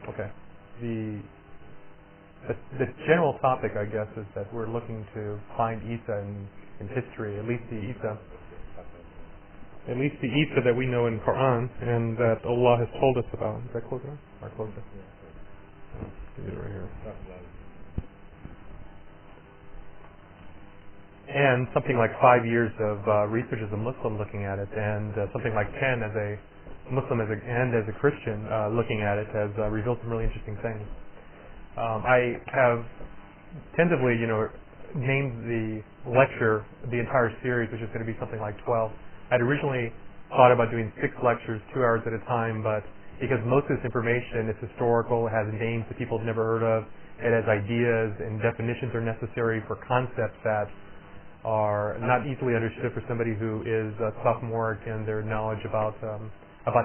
Okay. The general topic, I guess, is that we're looking to find Isa in history, at least the Isa that we know in Quran and that Allah has told us about. Is that close enough? Or close enough? Get it right here. And something like 5 years of research as a Muslim looking at it, and something like 10 as a Muslim and as a Christian looking at it has revealed some really interesting things. I have tentatively, named the lecture, the entire series, which is going to be something like 12. I'd originally thought about doing 6 lectures, 2 hours at a time, but because most of this information is historical, it has names that people have never heard of, it has ideas and definitions are necessary for concepts that are not easily understood for somebody who is sophomoric in their knowledge about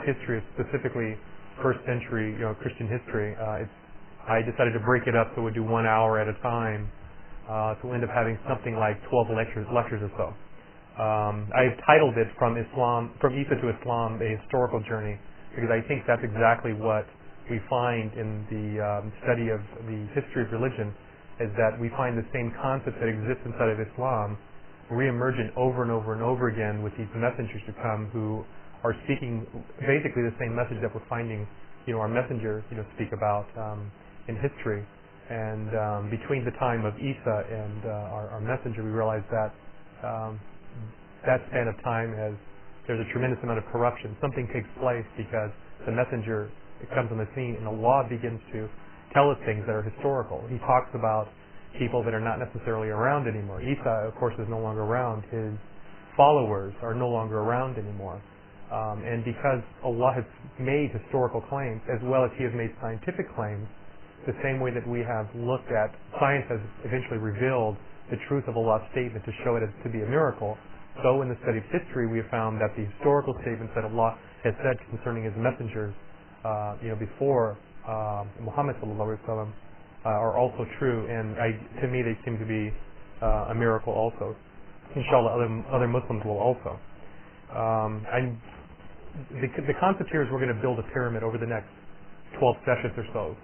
history, specifically first century, Christian history. I decided to break it up so we'd do 1 hour at a time. So we'll end up having something like 12 lectures or so. I've titled it From Isa to Islam, a Historical Journey, because I think that's exactly what we find in the study of the history of religion, is that we find the same concepts that exist inside of Islam re-emergent over and over and over again with these messengers to come who are speaking basically the same message that we're finding, our messenger, speak about in history. And between the time of Isa and our messenger, we realize that that span of time there's a tremendous amount of corruption. Something takes place because the messenger comes on the scene and Allah begins to tell us things that are historical. He talks about people that are not necessarily around anymore. Isa, of course, is no longer around. His followers are no longer around anymore. And because Allah has made historical claims as well as He has made scientific claims, the same way that we have looked at, science has eventually revealed the truth of Allah's statement to show it as to be a miracle. So in the study of history, we have found that the historical statements that Allah has said concerning His messengers, before Muhammad sallallahu alaihi wasallam, are also true, and to me they seem to be a miracle also. Inshallah, other Muslims will also. The concept here is we're going to build a pyramid over the next 12 sessions or so,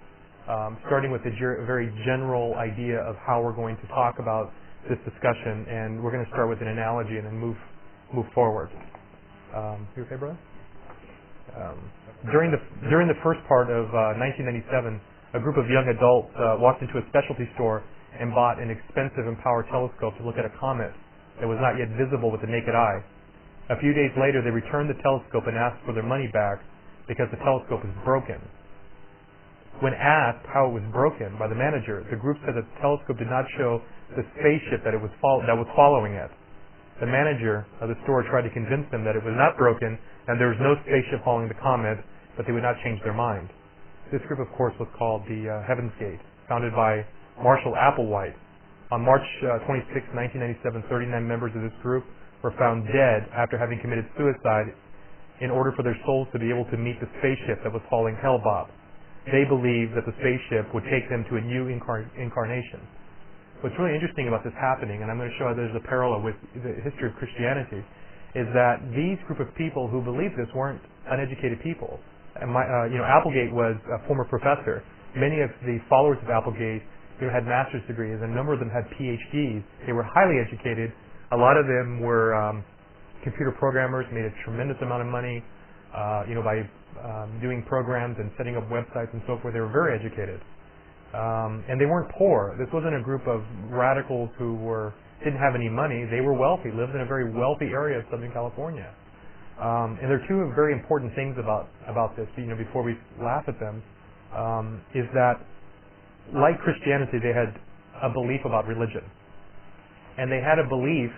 starting with a very general idea of how we're going to talk about this discussion, and we're going to start with an analogy and then move forward. You okay, brother? During the first part of 1997, a group of young adults walked into a specialty store and bought an expensive and power telescope to look at a comet that was not yet visible with the naked eye. A few days later, they returned the telescope and asked for their money back because the telescope was broken. When asked how it was broken by the manager, the group said that the telescope did not show the spaceship that was following it. The manager of the store tried to convince them that it was not broken and there was no spaceship following the comet, but they would not change their mind. This group, of course, was called the Heaven's Gate, founded by Marshall Applewhite. On March 26, 1997, 39 members of this group were found dead after having committed suicide in order for their souls to be able to meet the spaceship that was following Hellbob. They believed that the spaceship would take them to a new incarnation. What's really interesting about this happening, and I'm going to show how there's a parallel with the history of Christianity, is that these group of people who believed this weren't uneducated people. Applegate was a former professor. Many of the followers of Applegate had master's degrees, and a number of them had PhDs. They were highly educated. A lot of them were computer programmers, made a tremendous amount of money, by doing programs and setting up websites and so forth. They were very educated, and they weren't poor. This wasn't a group of radicals who didn't have any money. They were wealthy, lived in a very wealthy area of Southern California. And there are two very important things about this, before we laugh at them, is that, like Christianity, they had a belief about religion. And they had a belief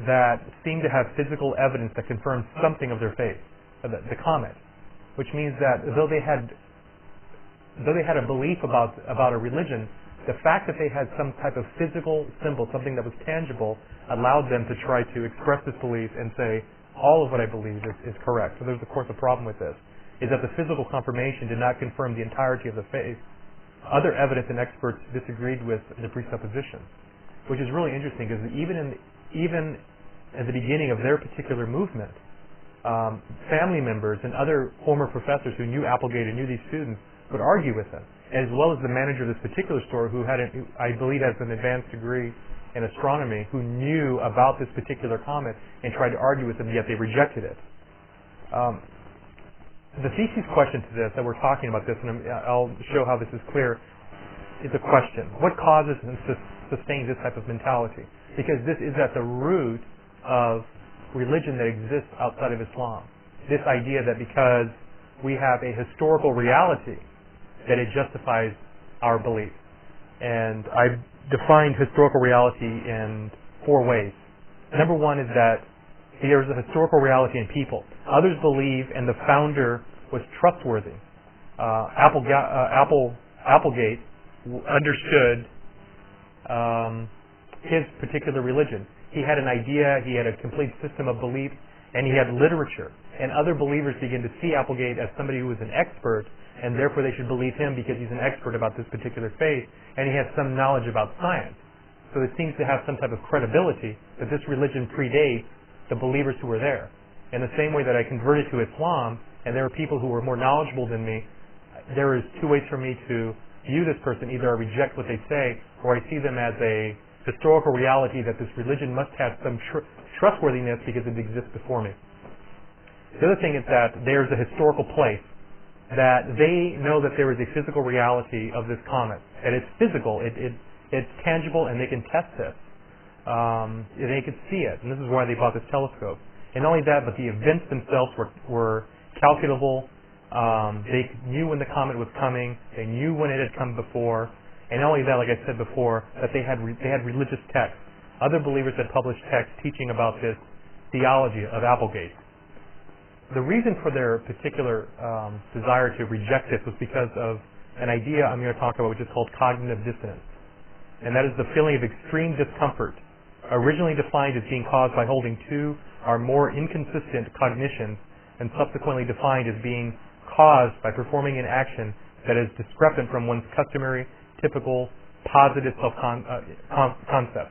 that seemed to have physical evidence that confirmed something of their faith, the comet, which means that though they had a belief about a religion, the fact that they had some type of physical symbol, something that was tangible, allowed them to try to express this belief and say, all of what I believe is correct. So there's, of course, a problem with this, is that the physical confirmation did not confirm the entirety of the faith. Other evidence and experts disagreed with the presupposition, which is really interesting because even at the beginning of their particular movement, family members and other former professors who knew Applegate and knew these students would argue with him, as well as the manager of this particular store who had, I believe, has an advanced degree in astronomy, who knew about this particular comet and tried to argue with them, yet they rejected it. The thesis question to this, that we're talking about this, and I'll show how this is clear, is a question. What causes and sustains this type of mentality? Because this is at the root of religion that exists outside of Islam. This idea that because we have a historical reality, that it justifies our belief. And I've defined historical reality in 4 ways. Number 1 is that there's a historical reality in people. Others believe, and the founder was trustworthy. Applegate understood his particular religion. He had an idea, he had a complete system of belief, and he had literature. And other believers began to see Applegate as somebody who was an expert, and therefore they should believe him because he's an expert about this particular faith, and he has some knowledge about science. So it seems to have some type of credibility that this religion predates the believers who were there. In the same way that I converted to Islam, and there were people who were more knowledgeable than me, there is 2 ways for me to view this person. Either I reject what they say, or I see them as a historical reality that this religion must have some trustworthiness because it exists before me. The other thing is that there's a historical place, that they know that there is a physical reality of this comet, that it's physical, it's tangible, and they can test it. They could see it, and this is why they bought this telescope. And not only that, but the events themselves were calculable. They knew when the comet was coming. They knew when it had come before. And not only that, like I said before, that they had religious texts. Other believers had published texts teaching about this theology of Applegate. The reason for their particular desire to reject this was because of an idea I'm going to talk about, which is called cognitive dissonance. And that is the feeling of extreme discomfort, originally defined as being caused by holding 2 or more inconsistent cognitions, and subsequently defined as being caused by performing an action that is discrepant from one's customary, typical, positive self-concept.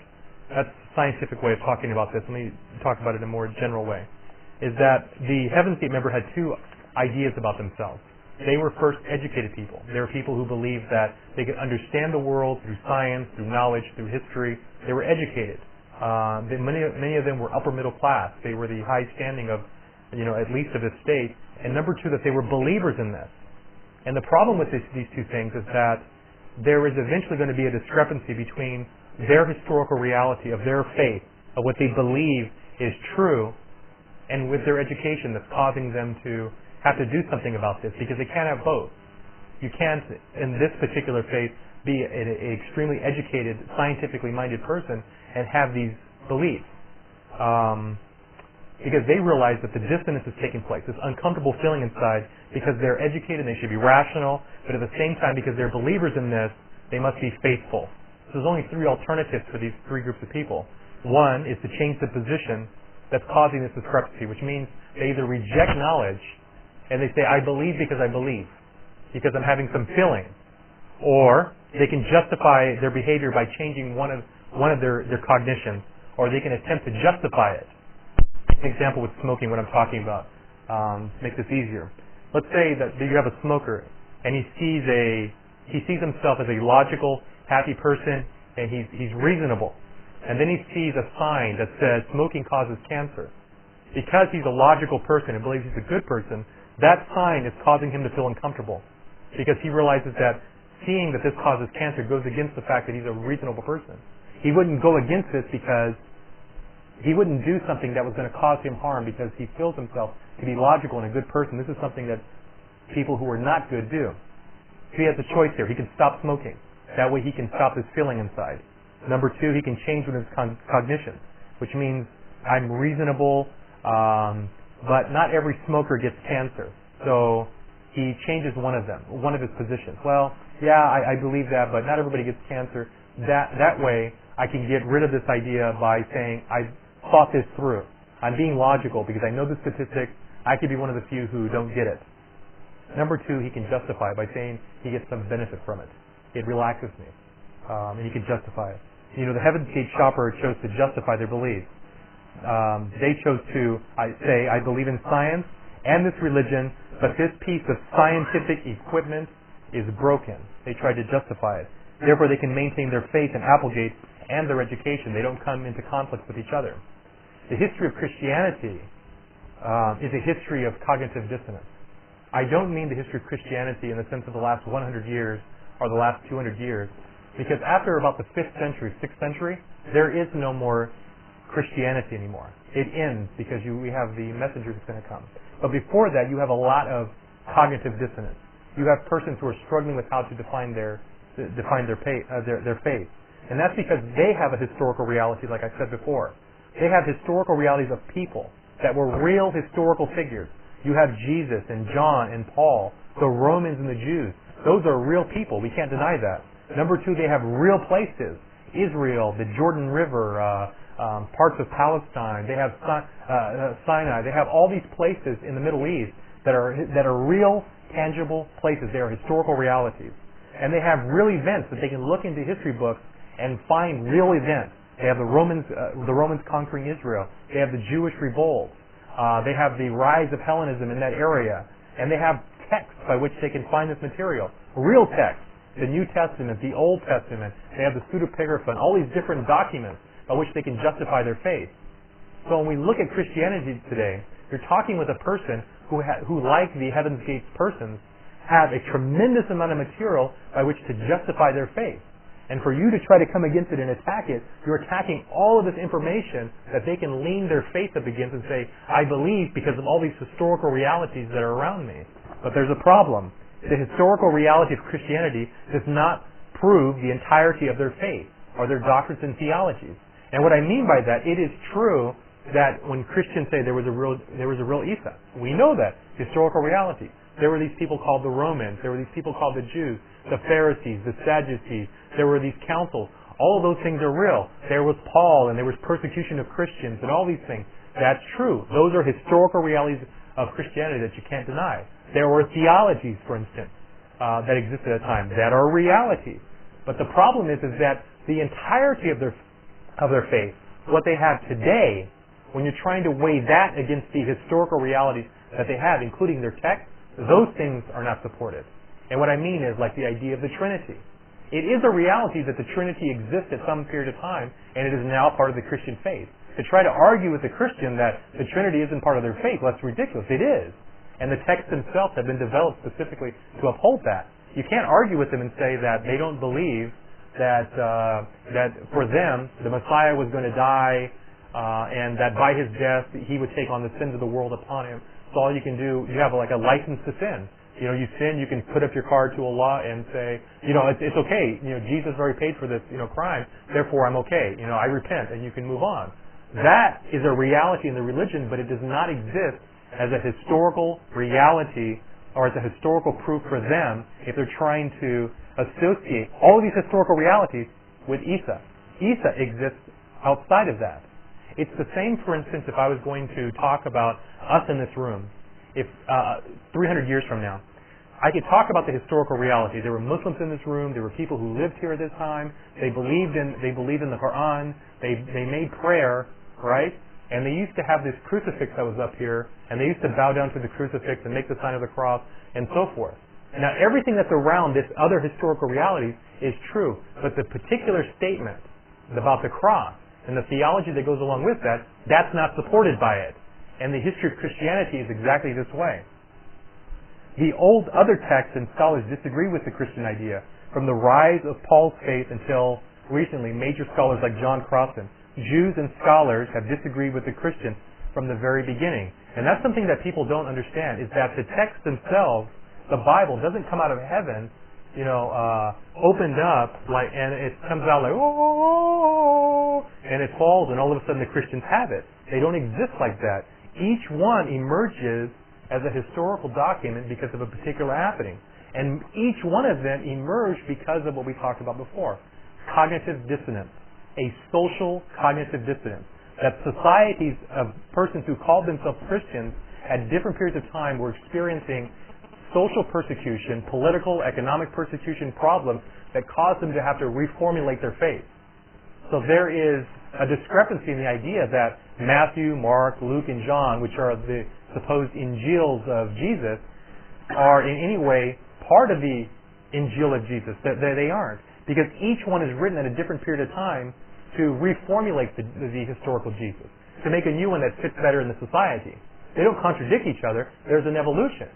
That's a scientific way of talking about this. Let me talk about it in a more general way. Is that the Heaven's Gate member had 2 ideas about themselves. They were first educated people. They were people who believed that they could understand the world through science, through knowledge, through history. They were educated. Many of them were upper middle class. They were the high standing of, at least of this state. And number 2, that they were believers in this. And the problem with these 2 things is that there is eventually going to be a discrepancy between their historical reality of their faith, of what they believe is true, and with their education that's causing them to have to do something about this, because they can't have both. You can't, in this particular faith, be an extremely educated, scientifically minded person and have these beliefs. Because they realize that the dissonance is taking place, this uncomfortable feeling inside, because they're educated and they should be rational, but at the same time, because they're believers in this, they must be faithful. So there's only 3 alternatives for these 3 groups of people. 1 is to change the position that's causing this discrepancy, which means they either reject knowledge and they say, I believe because I'm having some feeling, or they can justify their behavior by changing one of their cognitions, or they can attempt to justify it. An example with smoking, what I'm talking about, make this easier. Let's say that you have a smoker, and he sees himself as a logical, happy person, and he's reasonable. And then he sees a sign that says smoking causes cancer. Because he's a logical person and believes he's a good person, that sign is causing him to feel uncomfortable. Because he realizes that seeing that this causes cancer goes against the fact that he's a reasonable person. He wouldn't go against this because he wouldn't do something that was going to cause him harm because he feels himself to be logical and a good person. This is something that people who are not good do. So he has a choice here. He can stop smoking. That way he can stop this feeling inside. Number 2, he can change with his cognition, which means I'm reasonable, but not every smoker gets cancer. So he changes one of his positions. Well, yeah, I believe that, but not everybody gets cancer. That way I can get rid of this idea by saying I thought this through. I'm being logical because I know the statistics. I could be one of the few who don't get it. Number 2, he can justify by saying he gets some benefit from it. It relaxes me. And he can justify it. The Heaven's Gate shopper chose to justify their beliefs. They chose to say, I believe in science and this religion, but this piece of scientific equipment is broken. They tried to justify it. Therefore, they can maintain their faith in Applegate and their education. They don't come into conflict with each other. The history of Christianity is a history of cognitive dissonance. I don't mean the history of Christianity in the sense of the last 100 years or the last 200 years, because after about the 5th century, 6th century, there is no more Christianity anymore. It ends because we have the messenger who's going to come. But before that, you have a lot of cognitive dissonance. You have persons who are struggling with how to define their faith. And that's because they have a historical reality, like I said before. They have historical realities of people that were real historical figures. You have Jesus and John and Paul, the Romans and the Jews. Those are real people. We can't deny that. Number two, they have real places. Israel, the Jordan River, parts of Palestine. They have Sinai. They have all these places in the Middle East that are real, tangible places. They are historical realities. And they have real events that they can look into history books and find real events. They have the Romans conquering Israel. They have the Jewish revolt. They have the rise of Hellenism in that area. And they have texts by which they can find this material. Real texts. The New Testament, the Old Testament. They have the pseudepigraphon. All these different documents by which they can justify their faith. So when we look at Christianity today, you're talking with a person who like the Heaven's Gates persons, have a tremendous amount of material by which to justify their faith. And for you to try to come against it and attack it, you're attacking all of this information that they can lean their faith up against and say, I believe because of all these historical realities that are around me. But there's a problem. The historical reality of Christianity does not prove the entirety of their faith or their doctrines and theologies. And what I mean by that, it is true that when Christians say there was a real Isa, we know that historical reality. There were these people called the Romans. There were these people called the Jews, the Pharisees, the Sadducees. There were these councils. All of those things are real. There was Paul, and there was persecution of Christians, and all these things. That's true. Those are historical realities of Christianity that you can't deny. There were theologies, for instance, that existed at a time that are realities. But the problem is that the entirety of their faith, what they have today, when you're trying to weigh that against the historical realities that they have, including their text, those things are not supported. And what I mean is like the idea of the Trinity. It is a reality that the Trinity exists at some period of time, and it is now part of the Christian faith. To try to argue with the Christian that the Trinity isn't part of their faith, well, that's ridiculous. It is. And the texts themselves have been developed specifically to uphold that. You can't argue with them and say that they don't believe that for them, the Messiah was going to die, and that by his death, he would take on the sins of the world upon him. So all you can do, you have like a license to sin. You know, you sin, you can put up your card to Allah and say, it's okay. Jesus already paid for this, crime. Therefore, I'm okay. I repent, and you can move on. That is a reality in the religion, but it does not exist as a historical reality or as a historical proof for them if they're trying to associate all of these historical realities with Isa. Isa exists outside of that. It's the same, for instance, if I was going to talk about us in this room, if 300 years from now, I could talk about the historical reality. There were Muslims in this room. There were people who lived here at this time. They believed in the Quran. They made prayer, right? And they used to have this crucifix that was up here, and they used to bow down to the crucifix and make the sign of the cross, and so forth. Now, everything that's around this other historical reality is true, but the particular statement about the cross and the theology that goes along with that, that's not supported by it. And the history of Christianity is exactly this way. The old other texts and scholars disagree with the Christian idea. From the rise of Paul's faith until recently, major scholars like John Crossan, Jews and scholars have disagreed with the Christians from the very beginning. And that's something that people don't understand, is that the texts themselves, the Bible, doesn't come out of heaven, opened up, and it comes out like, oh, and it falls, and all of a sudden the Christians have it. They don't exist like that. Each one emerges as a historical document because of a particular happening. And each one of them emerged because of what we talked about before. Cognitive dissonance. A social cognitive dissonance. That societies of persons who called themselves Christians at different periods of time were experiencing social persecution, political, economic persecution problems that caused them to have to reformulate their faith. So there is a discrepancy in the idea that Matthew, Mark, Luke, and John, which are the supposed Injils of Jesus, are in any way part of the Injil of Jesus. They aren't. Because each one is written at a different period of time to reformulate the historical Jesus, to make a new one that fits better in the society. They don't contradict each other. There's an evolution.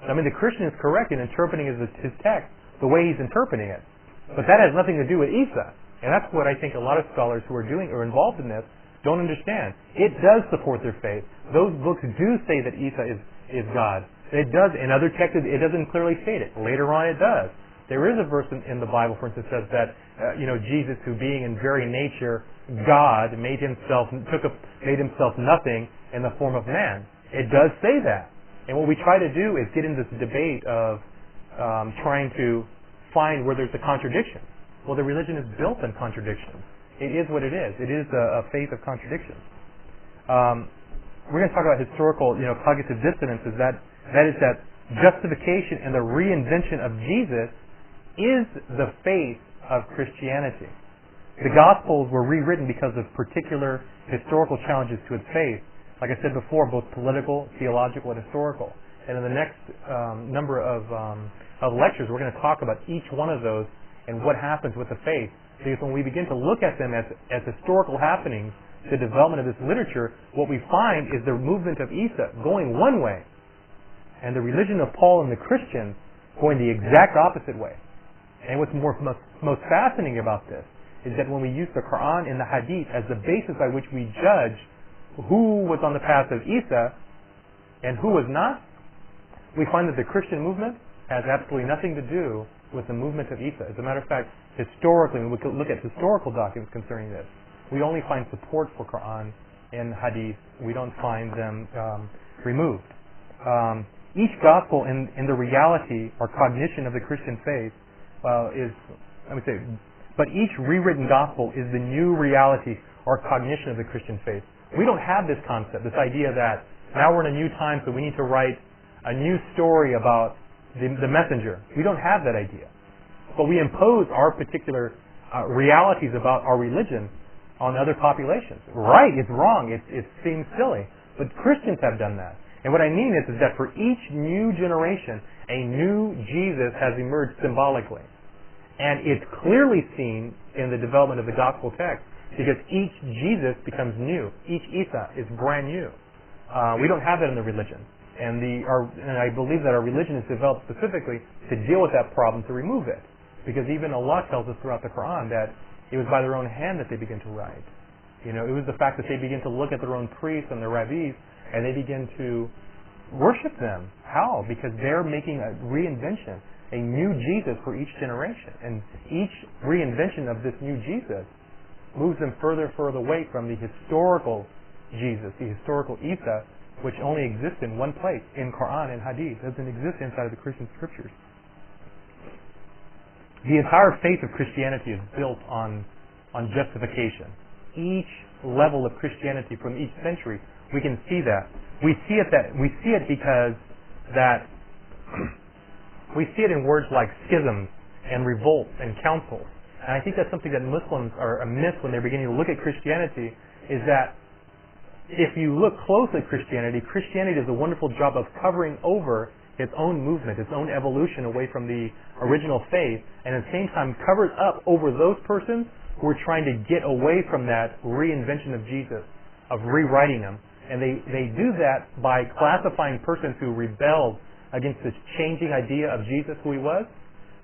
I mean, the Christian is correct in interpreting his text the way he's interpreting it. But that has nothing to do with Isa. And that's what I think a lot of scholars who are involved in this don't understand. It does support their faith. Those books do say that Isa is God. It does. In other texts, it doesn't clearly state it. Later on, it does. There is a verse in the Bible, for instance, says that Jesus, who being in very nature God, made himself nothing in the form of man. It does say that. And what we try to do is get in this debate of trying to find where there's a contradiction. Well, the religion is built on contradictions. It is what it is. It is a faith of contradictions. We're going to talk about historical, cognitive dissonances. That is that justification and the reinvention of Jesus is the faith of Christianity. The Gospels were rewritten because of particular historical challenges to its faith. Like I said before, both political, theological, and historical. And in the next number of lectures, we're going to talk about each one of those and what happens with the faith. Because when we begin to look at them as historical happenings, the development of this literature, what we find is the movement of Isa going one way, and the religion of Paul and the Christians going the exact opposite way. And what's most fascinating about this is that when we use the Quran and the Hadith as the basis by which we judge who was on the path of Isa and who was not, we find that the Christian movement has absolutely nothing to do with the movement of Isa. As a matter of fact, historically, when we look at historical documents concerning this, we only find support for Quran and Hadith. We don't find them removed. Each gospel in the reality or cognition of the Christian faith but each rewritten gospel is the new reality or cognition of the Christian faith. We don't have this concept, this idea that now we're in a new time, so we need to write a new story about the messenger. We don't have that idea. But we impose our particular realities about our religion on other populations. Right, it's wrong, it seems silly. But Christians have done that. And what I mean is that for each new generation, a new Jesus has emerged symbolically. And it's clearly seen in the development of the gospel text because each Jesus becomes new. Each Isa is brand new. We don't have that in the religion. And I believe that our religion is developed specifically to deal with that problem, to remove it. Because even Allah tells us throughout the Quran that it was by their own hand that they began to write. It was the fact that they begin to look at their own priests and their rabbis and they begin to worship them. How? Because they're making a reinvention, a new Jesus for each generation. And each reinvention of this new Jesus moves them further and further away from the historical Jesus, the historical Isa, which only exists in one place, in Quran and Hadith. It doesn't exist inside of the Christian scriptures. The entire faith of Christianity is built on justification. Each level of Christianity from each century, we can see that. We see it because that we see it in words like schisms and revolts and councils. And I think that's something that Muslims are amiss when they're beginning to look at Christianity, is that if you look closely at Christianity does a wonderful job of covering over its own movement, its own evolution away from the original faith, and at the same time covers up over those persons who are trying to get away from that reinvention of Jesus, of rewriting him. And they do that by classifying persons who rebelled against this changing idea of Jesus, who he was,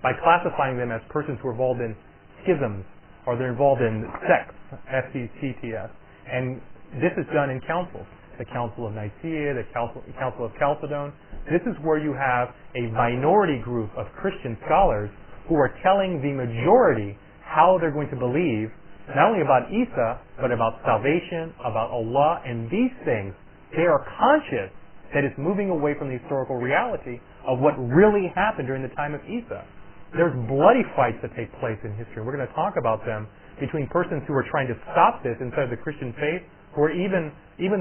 by classifying them as persons who are involved in schisms, or they're involved in sects, S-E-C-T-S. And this is done in councils. The Council of Nicaea, the Council of Chalcedon. This is where you have a minority group of Christian scholars who are telling the majority how they're going to believe, not only about Isa, but about salvation, about Allah, and these things. They are conscious that it's moving away from the historical reality of what really happened during the time of Isa. There's bloody fights that take place in history. We're going to talk about them between persons who are trying to stop this inside of the Christian faith, who are even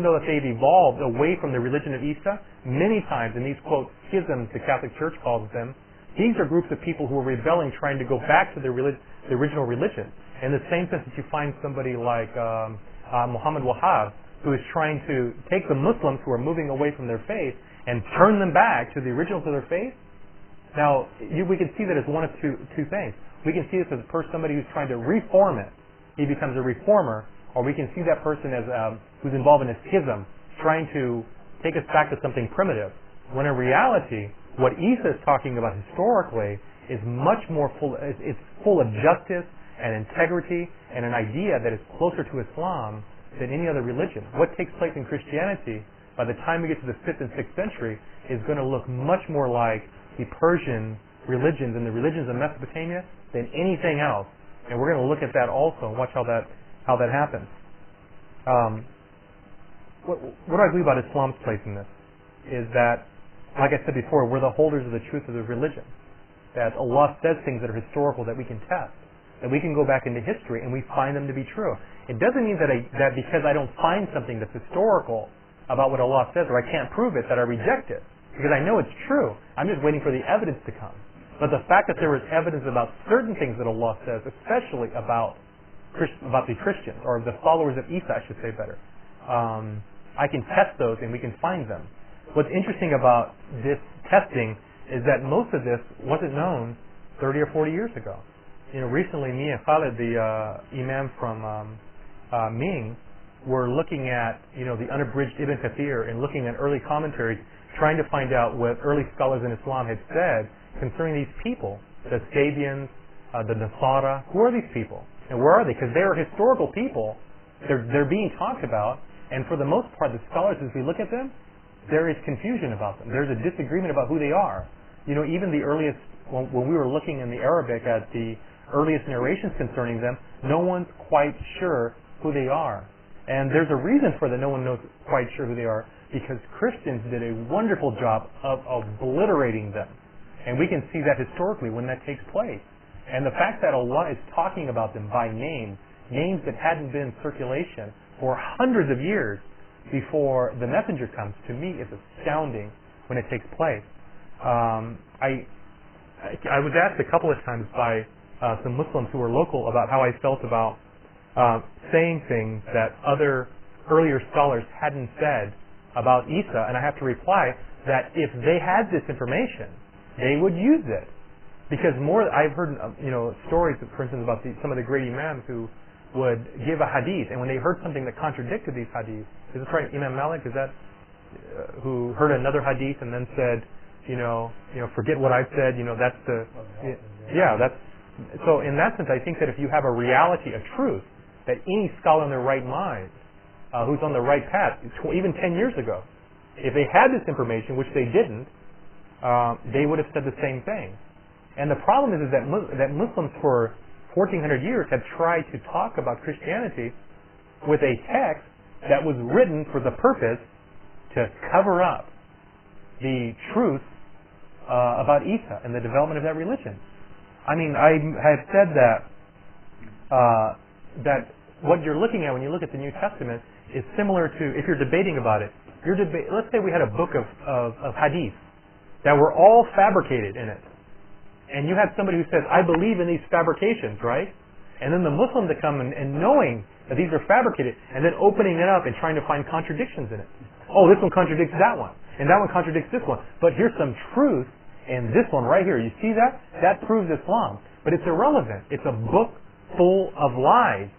though that they've evolved away from the religion of Isa, many times in these, quote, schisms the Catholic Church calls them, these are groups of people who are rebelling, trying to go back to the original religion. In the same sense that you find somebody like Muhammad Wahab, who is trying to take the Muslims who are moving away from their faith and turn them back to the originals of their faith. Now, we can see that as one of two things. We can see this as somebody who's trying to reform it. He becomes a reformer, or we can see that person as who's involved in a schism, trying to take us back to something primitive. When in reality, what Isa is talking about historically is much more full. It's full of justice and integrity and an idea that is closer to Islam than any other religion. What takes place in Christianity, by the time we get to the 5th and 6th century, is going to look much more like the Persian religions and the religions of Mesopotamia than anything else. And we're going to look at that also and watch how that happens. What do I believe about Islam's place in this? Is that, like I said before, we're the holders of the truth of the religion. That Allah says things that are historical that we can test. That we can go back into history and we find them to be true. It doesn't mean that because I don't find something that's historical about what Allah says, or I can't prove it, that I reject it. Because I know it's true. I'm just waiting for the evidence to come. But the fact that there is evidence about certain things that Allah says, especially about the Christians, or the followers of Isa, I should say better, I can test those and we can find them. What's interesting about this testing is that most of this wasn't known 30 or 40 years ago. Recently, me and Khalid, the Imam from Ming, were looking at the unabridged Ibn Kathir and looking at early commentaries, trying to find out what early scholars in Islam had said concerning these people, the Sabians, the Nasara. Who are these people? And where are they? Because they are historical people. They're being talked about, and for the most part, the scholars, as we look at them, there is confusion about them. There's a disagreement about who they are. Even the earliest, when we were looking in the Arabic at the earliest narrations concerning them, no one's quite sure who they are. And there's a reason for that no one knows quite sure who they are, because Christians did a wonderful job of obliterating them. And we can see that historically when that takes place. And the fact that Allah is talking about them by name, names that hadn't been in circulation for hundreds of years before the messenger comes, to me is astounding when it takes place. I was asked a couple of times by some Muslims who were local about how I felt about saying things that other earlier scholars hadn't said about Isa, and I have to reply that if they had this information, they would use it. Because I've heard stories, for instance, about some of the great imams who would give a hadith, and when they heard something that contradicted these hadiths, is this right, Imam Malik? Is that who heard another hadith and then said, forget what I've said. That's the that's. So in that sense, I think that if you have a reality, a truth, that any scholar in their right mind, who's on the right path, even 10 years ago, if they had this information, which they didn't, they would have said the same thing. And the problem is that Muslims for 1,400 years have tried to talk about Christianity with a text that was written for the purpose to cover up the truth about Isa and the development of that religion. I mean, I have said that that what you're looking at when you look at the New Testament is similar to, if you're debating about it, let's say we had a book of hadith that were all fabricated in it. And you had somebody who says, I believe in these fabrications, right? And then the Muslim to come and knowing that these are fabricated, and then opening it up and trying to find contradictions in it. Oh, this one contradicts that one, and that one contradicts this one. But here's some truth in this one right here. You see that? That proves Islam. But it's irrelevant. It's a book full of lies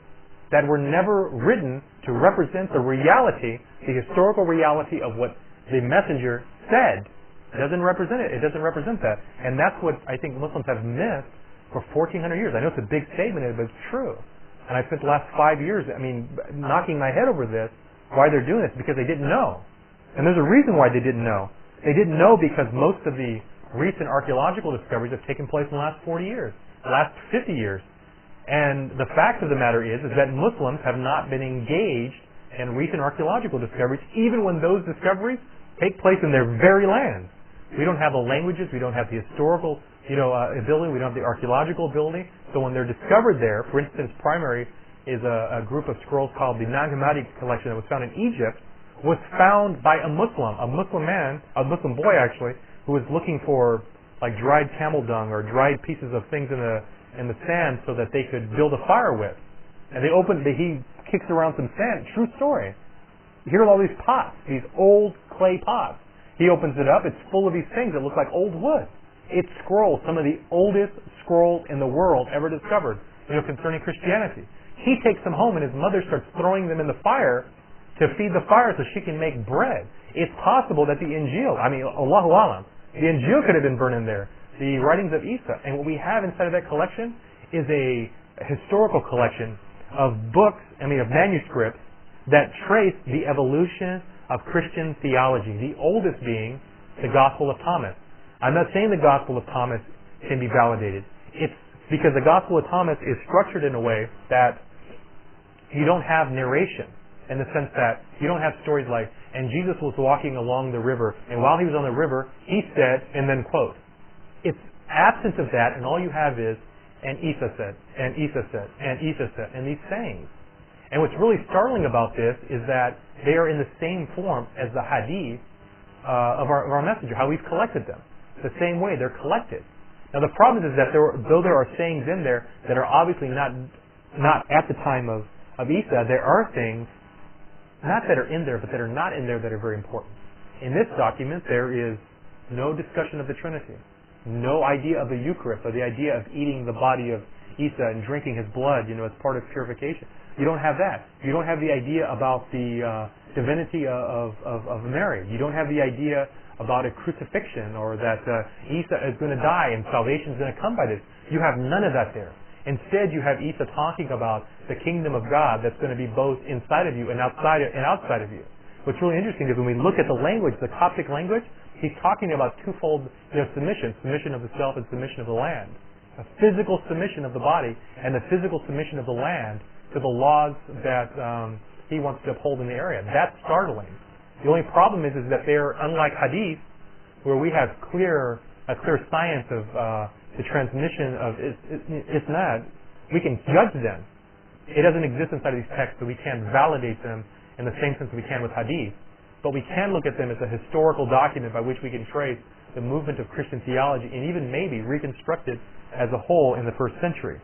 that were never written to represent the reality, the historical reality of what the messenger said. It doesn't represent it. It doesn't represent that. And that's what I think Muslims have missed for 1,400 years. I know it's a big statement, but it's true. And I spent the last 5 years, knocking my head over this, why they're doing this, because they didn't know. And there's a reason why they didn't know. They didn't know because most of the recent archaeological discoveries have taken place in the last 40 years, the last 50 years. And the fact of the matter is that Muslims have not been engaged in recent archaeological discoveries, even when those discoveries take place in their very lands. We don't have the languages, we don't have the historical ability, we don't have the archaeological ability. So when they're discovered there, for instance, primary is a group of scrolls called the Nag Hammadi collection that was found in Egypt, was found by a Muslim man, a Muslim boy actually, who was looking for like dried camel dung or dried pieces of things in in the sand so that they could build a fire with. And he kicks around some sand. True story. Here are all these pots, these old clay pots. He opens it up. It's full of these things that look like old wood. It's scrolls, some of the oldest scrolls in the world ever discovered, concerning Christianity. He takes them home, and his mother starts throwing them in the fire to feed the fire so she can make bread. It's possible that the Injil, Allahu Alam, the Injil could have been burned in there, the writings of Isa. And what we have inside of that collection is a historical collection of books, of manuscripts that trace the evolution of Christian theology, the oldest being the Gospel of Thomas. I'm not saying the Gospel of Thomas can be validated. It's because the Gospel of Thomas is structured in a way that you don't have narration, in the sense that you don't have stories like, and Jesus was walking along the river, and while he was on the river, he said, and then quote. It's absence of that, and all you have is, and Isa said, and Isa said, and Isa said, and these sayings. And what's really startling about this is that they are in the same form as the hadith of our messenger, how we've collected them. The same way they're collected. Now the problem is that though there are sayings in there that are obviously not at the time of Isa, there are things not that are in there, but that are not in there that are very important. In this document, there is no discussion of the Trinity, no idea of the Eucharist, or the idea of eating the body of Isa and drinking his blood, as part of purification. You don't have that. You don't have the idea about the divinity of Mary. You don't have the idea about a crucifixion, or that Isa is going to die and salvation is going to come by this. You have none of that there. Instead, you have Isa talking about the kingdom of God that's going to be both inside of you and outside of you. What's really interesting is when we look at the language, the Coptic language, he's talking about twofold submission of the self and submission of the land. A physical submission of the body and the physical submission of the land to the laws that he wants to uphold in the area. That's startling. The only problem is that they're unlike hadith, where we have a clear science of the transmission of isnad. We can judge them. It doesn't exist inside of these texts, so we can't validate them in the same sense we can with hadith. But we can look at them as a historical document by which we can trace the movement of Christian theology and even maybe reconstruct it as a whole in the first century.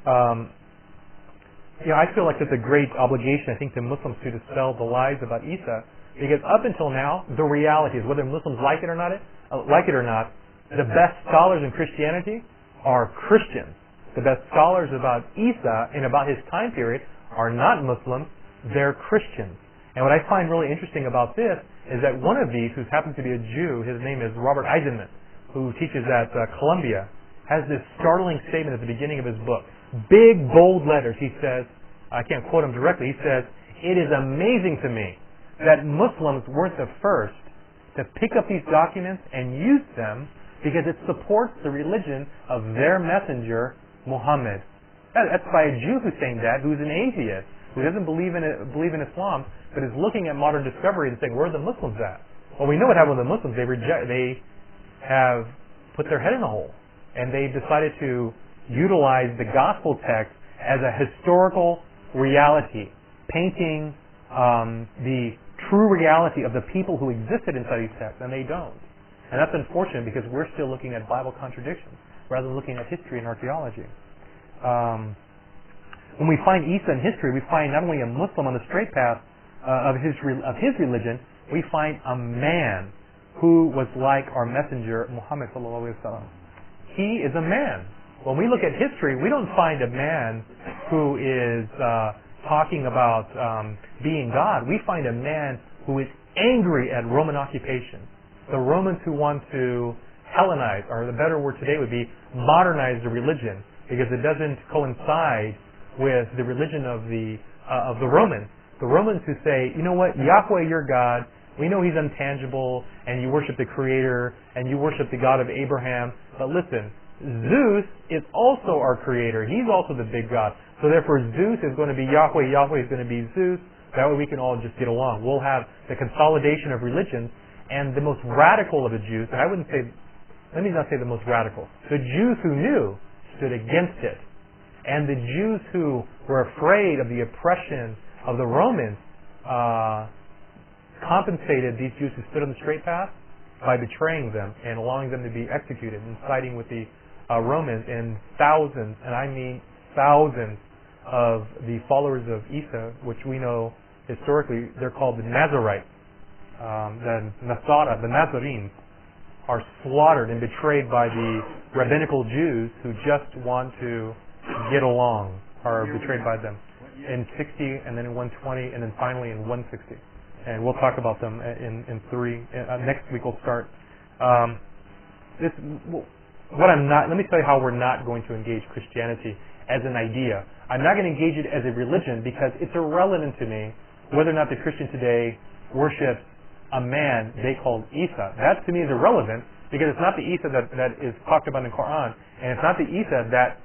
I feel like it's a great obligation, I think, to Muslims to dispel the lies about Isa, because up until now, the reality is, whether Muslims like it or not, the best scholars in Christianity are Christians. The best scholars about Isa and about his time period are not Muslims, they're Christians. And what I find really interesting about this is that one of these, who happens to be a Jew, his name is Robert Eisenman, who teaches at Columbia, has this startling statement at the beginning of his book. Big, bold letters. He says, I can't quote him directly, he says, "It is amazing to me that Muslims weren't the first to pick up these documents and use them because it supports the religion of their messenger, Muhammad." That's by a Jew who's saying that, who's an atheist, who doesn't believe in Islam, but is looking at modern discovery and saying, where are the Muslims at? Well, we know what happened with the Muslims. They have put their head in a hole, and they decided to utilize the gospel text as a historical reality, painting the true reality of the people who existed inside these texts, and they don't. And that's unfortunate, because we're still looking at Bible contradictions rather than looking at history and archaeology. When we find Isa in history, we find not only a Muslim on the straight path of his religion, we find a man who was like our messenger, Muhammad sallallahu alaihi wasallam. He is a man. When we look at history, we don't find a man who is talking about being God. We find a man who is angry at Roman occupation. The Romans who want to Hellenize, or the better word today would be modernize the religion, because it doesn't coincide with the religion of the Romans. The Romans who say, you know what, Yahweh, your God, we know he's intangible, and you worship the Creator, and you worship the God of Abraham, but listen, Zeus is also our Creator. He's also the big God. So therefore Zeus is going to be Yahweh, Yahweh is going to be Zeus. That way we can all just get along. We'll have the consolidation of religions, and the most radical of the Jews, and let me not say the most radical, the Jews who knew stood against it. And the Jews who were afraid of the oppression of the Romans compensated these Jews who stood on the straight path by betraying them and allowing them to be executed and siding with the Romans, and thousands, and I mean thousands, of the followers of Isa, which we know historically they're called the Nazarites, the Nasara, the Nazarenes, are slaughtered and betrayed by the rabbinical Jews who just want to get along, are betrayed by them in 60, and then in 120, and then finally in 160. And we'll talk about them in three. Next week we'll start. Let me tell you how we're not going to engage Christianity as an idea. I'm not going to engage it as a religion because it's irrelevant to me whether or not the Christian today worships a man they call Isa. That to me is irrelevant because it's not the Isa that is talked about in the Quran, and it's not the Isa that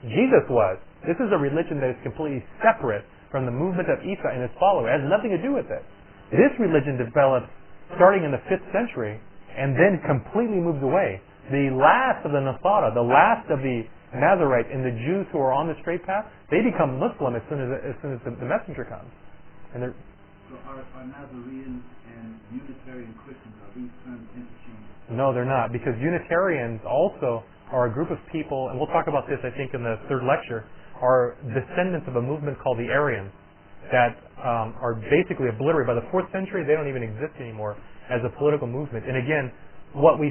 Jesus was. This is a religion that is completely separate from the movement of Isa and his followers. It has nothing to do with it. This religion developed starting in the 5th century and then completely moved away. The last of the Nasara, the last of the Nazarites and the Jews who are on the straight path, they become Muslim as soon as the messenger comes. And they're so are Nazareans and Unitarian Christians, are these terms interchangeable? No, they're not, because Unitarians also are a group of people, and we'll talk about this I think in the 3rd lecture, are descendants of a movement called the Arians that are basically obliterated. By the 4th century, they don't even exist anymore as a political movement. And again, what we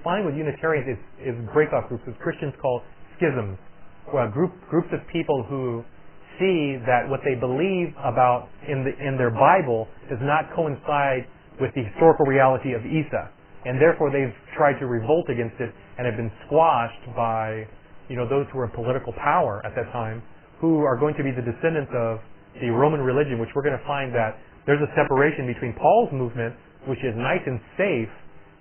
find with Unitarians is breakout groups, which Christians call schisms, groups of people who see that what they believe about in their Bible does not coincide with the historical reality of Isa, and therefore they've tried to revolt against it and have been squashed by those who were in political power at that time, who are going to be the descendants of the Roman religion, which we're going to find that there's a separation between Paul's movement, which is nice and safe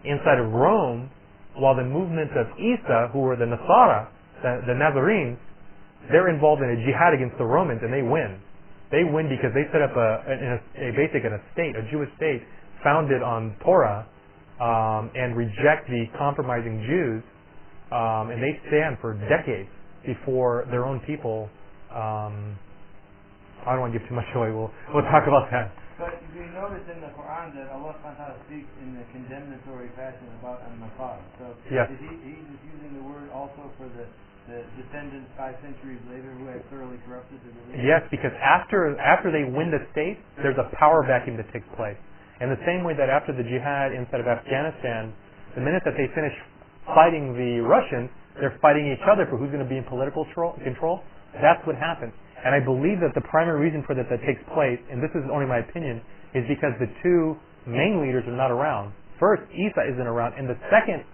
inside of Rome, while the movement of Isa, who were the Nasara, the Nazarenes, they're involved in a jihad against the Romans, and they win. They win because they set up an state, a Jewish state, founded on Torah, and reject the compromising Jews, and they stand for decades before their own people. I don't want to give too much away. We'll talk about that. But you notice in the Quran that Allah SWT speaks in a condemnatory fashion about An-Nasara. So yes. Is he just using the word also for the descendants 5 centuries later who had thoroughly corrupted the religion? Yes, because after they win the state, there's a power vacuum that takes place. In the same way that after the jihad inside of Afghanistan, the minute that they finish fighting the Russians, they're fighting each other for who's going to be in political control. That's what happens. And I believe that the primary reason for that takes place, and this is only my opinion, is because the two main leaders are not around. First, Isa isn't around, and the second,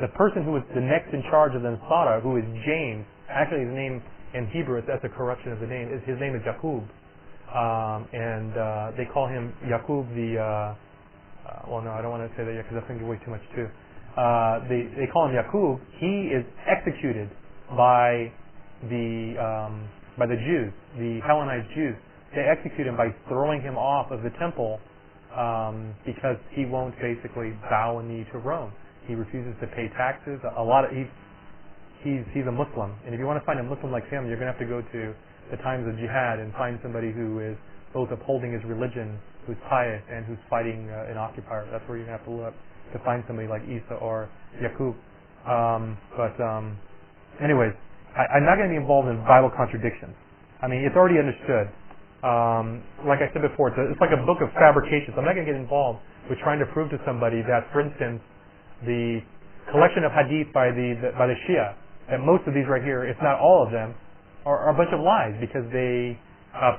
the person who is the next in charge of the Nasara, who is James, actually his name in Hebrew, that's a corruption of the name, his name is Yaqub. And they call him Yaqub well no, I don't want to say that yet because I think way too much too. They call him Yaqub. He is executed by the Jews, the Hellenized Jews. They execute him by throwing him off of the temple because he won't basically bow a knee to Rome. He refuses to pay taxes. He's a Muslim, and if you want to find a Muslim like him, you're going to have to go to the times of jihad and find somebody who is both upholding his religion, who's pious, and who's fighting an occupier. That's where you're going to have to look to find somebody like Isa or Yaqub. Anyways, I'm not going to be involved in Bible contradictions. I mean, it's already understood. Like I said before, it's like a book of fabrications. I'm not going to get involved with trying to prove to somebody that, for instance, the collection of hadith by the Shia, that most of these right here, if not all of them, are a bunch of lies because they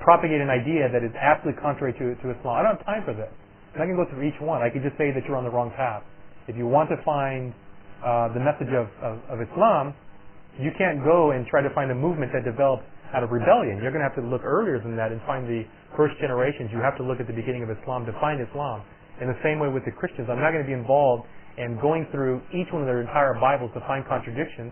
propagate an idea that is absolutely contrary to Islam. I don't have time for this. I'm not going to go through each one. I could just say that you're on the wrong path. If you want to find the message of Islam, you can't go and try to find a movement that developed out of rebellion. You're going to have to look earlier than that and find the first generations. You have to look at the beginning of Islam to find Islam. In the same way with the Christians, I'm not going to be involved in going through each one of their entire Bibles to find contradictions